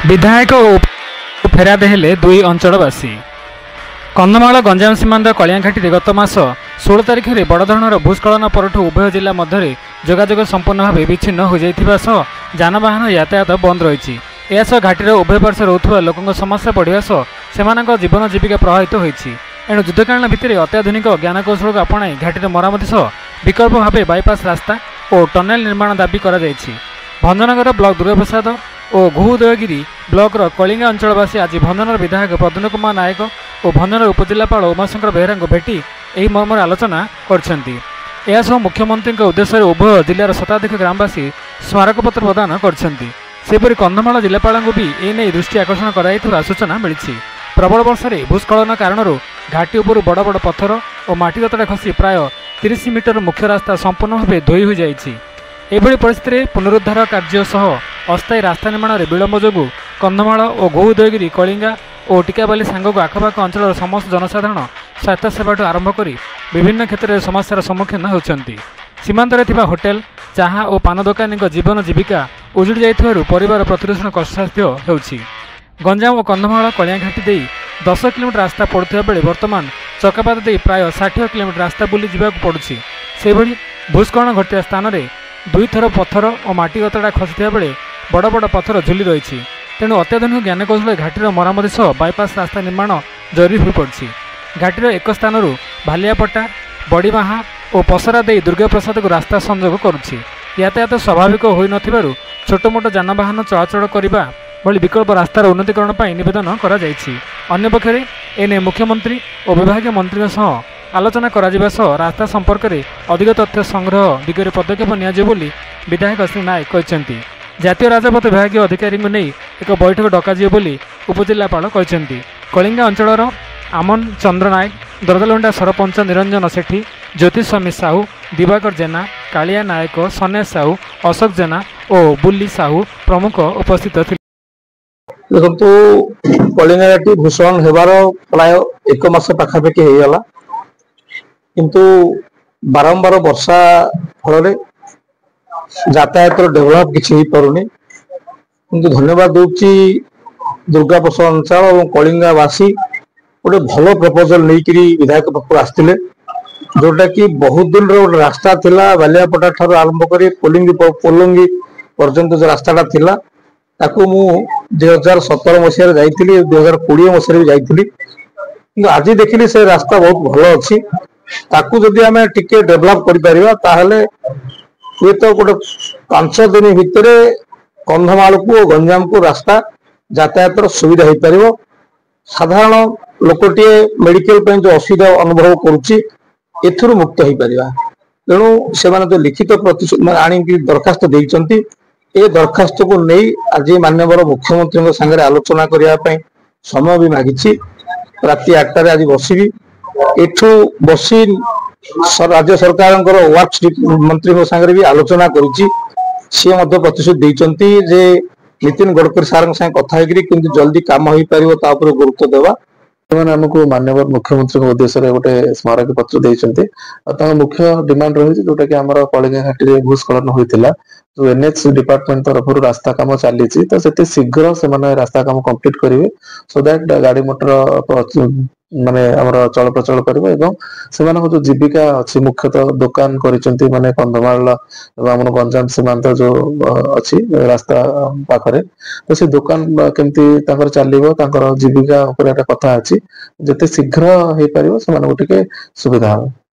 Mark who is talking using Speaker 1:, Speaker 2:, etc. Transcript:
Speaker 1: विधायक फेराद हेले दुई अंचलवासी। कंधमाल गंजाम सीमांत कलियाघाटी गत मास 16 तारिख में बड़ धरणर भूस्खलन परठू उभय जिला मध्य जोगाजोग संपूर्ण भाव विच्छिन्न हो जाइथिबा सह जानवाहन यातायात बंद रही। यासह घाटीर उभय पार्श्व रोथुवा लोकों समस्या बढ़िया सह सेमानक जीवन जीविका प्रभावित होइछि। एणु युद्धकालीन भित्तिर अत्याधुनिक ज्ञानकौशल को अपनाई घाटीर मरामती सह विकल्प भाव बाईपास रास्ता और टनेल निर्माण दाबी करा जाइछि। भंजनगर ब्लॉक दुर्गाप्रसाद और घुउदयगिरी ब्लॉक कलिंगा अंचलवासी आज भंजनर विधायक प्रद्युम्न कुमार नायक और भंजनर उपजिलापाल उमाशंकर बेहरा को भेटी यह मर्मर आलोचना करछंती। यासह मुख्यमंत्री उद्देश्य उभय जिलार शताधिक ग्रामवासी स्मारकपत्र प्रदान करछंती। सेपरि कंधमाल जिलापाल भी एने दृष्टि आकर्षण कराइथिबा सूचना मिली। प्रबल वर्षा भूस्खलन कारण घाटी उपर बड़ बड़ पत्थर और माटी गतड़ा खसी प्राय 30 मीटर मुख्य रास्ता संपूर्ण भाव धोई हो जाइछि। एभली परिस्थिति पुनरुद्धार कार्य सह अस्थायी रास्ता निर्माण में विलंब जोगु कंधमाल और घुउदयगिरी कलिंगा और टिकाबाली सांगक आखपाख अंचल समस्त जनसाधारण स्वास्थ्य सेवा आरंभ कर विभिन्न क्षेत्र में समस्यार सम्मुखीन होती। सीमांत होटेल चाहा और पान दोकानी जीवन जीविका उजुड़ी जाइथिबारु परिवार प्रतिरोधन कष्टसाध्य होउछि। गंजाम और कंधमाल कलियाघाटी दे 10 किलोमीटर रास्ता पड़ुवा बेले वर्तमान चकापात दे प्राय 60 किलोमीटर रास्ता बुली जावाक पड़ुछि। सेभली भूस्खलन घटिया स्थान में दुई थर पत्थर और माटी गतड़ा खसी बेले बड़ बड़ पत्थर झुली रही। तेणु अत्याधुनिक ज्ञानकौशल घाटीर मरामती सह बाईपास रास्ता निर्माण जरूरी हो पड़ी। घाटीर एक स्थान भालियापटा बड़ीमाहा और पसरा दे दुर्गाप्रसाद को रास्ता संजोग करुछि। यातायात स्वाभाविक हो न छोट मोट जानवाहन चलाचल करने भली विकल्प रास्तार उन्नतीकरण पर नवेदन करा जाइछि। अन्य पक्षरे एने मुख्यमंत्री और विभागीय मंत्री सह आलोचना करा सह रास्ता संपर्क में अधिक तथ्य संग्रह दिगरे पदक्षेप नियाजिब बोली विधायक श्री नायक कहते। जातीय राजपथ विभागीय अधिकारी नहीं एक बैठक डकाजिब बोली उपजिलापाल कहते। कलिंगा अंचलर आमन चंद्र नायक दरदलुंडा सरपंच निरंजन सेठी ज्योतिस्वामी साहू दिवाकर जेना कालिया नायक सन्यास साहू अशोक जेना और बुल्ली साहू प्रमुख उपस्थित थे।
Speaker 2: देखो कलिंगाटी भूस्खलन होबार प्राय 1 मास पाखापाखि होगला किंतु बारंबार वर्षा फल यातायात डेभलप किसी पारुनी। किंतु धन्यवाद दूची दुर्गाप्रसाद अंचल और कलिंगावासी गोटे भल प्रपोजल नहीं विधायक पाख आसते जोटा कि बहुत दिन गोटे रास्ता थिला बालियापटा ठार आरंभ कर पोलंगी पर्यंत जो रास्ताटा थिला ताकू मु 2017 मसीह जाइली 2020 मसीह भी जाइली। आज देखिली से रास्ता बहुत भल अच्छी ताकू जदि आम टिके डेभलप कर हुए तो गोटे 5 दिन भितर कंधमाल को और गंजाम को रास्ता यातायात सुविधा हो पार। साधारण लोकटे मेडिकल जो असुविधा अनुभव करुच्ची मुक्त हो पार। तेणु से जो लिखित आनी दरखास्त देते ए दरखास्त को नहीं आज माननीय मुख्यमंत्री संगे आलोचना करने समय भी मागिछि। राति 8 आज बसबी एठू बसी राज्य सरकार वर्क्स मंत्री संगे भी आलोचना करुच्ची। सी प्रतिश्रुति देते जे नितिन गडकरी सार संगे कथा किंतु जल्दी काम हो पार गुरुत्व देवा।
Speaker 3: आमको माननीय मुख्यमंत्री उद्देश्य गोटे स्मारक पत्र देते मुख्य डिमांड रही जोटा कि आम कलिंगाघाटी में भूस्खलन होता जो एनएच डिपार्टमेंट तरफ रास्ता काम चली तो से शीघ्र से रास्ता काम कंप्लीट करेंगे सो दैट गाड़ी मोटर माने आमर चल प्रचल कर जो जीविका अच्छी मुख्यतः दुकान करिसेंती माने कंधमाल आम गंजाम सीमांत जो अच्छी रास्ता पाखरे तो से दुकान केमती चलो जीविका कथा अच्छी जिते शीघ्र हो पार से सुविधा हो।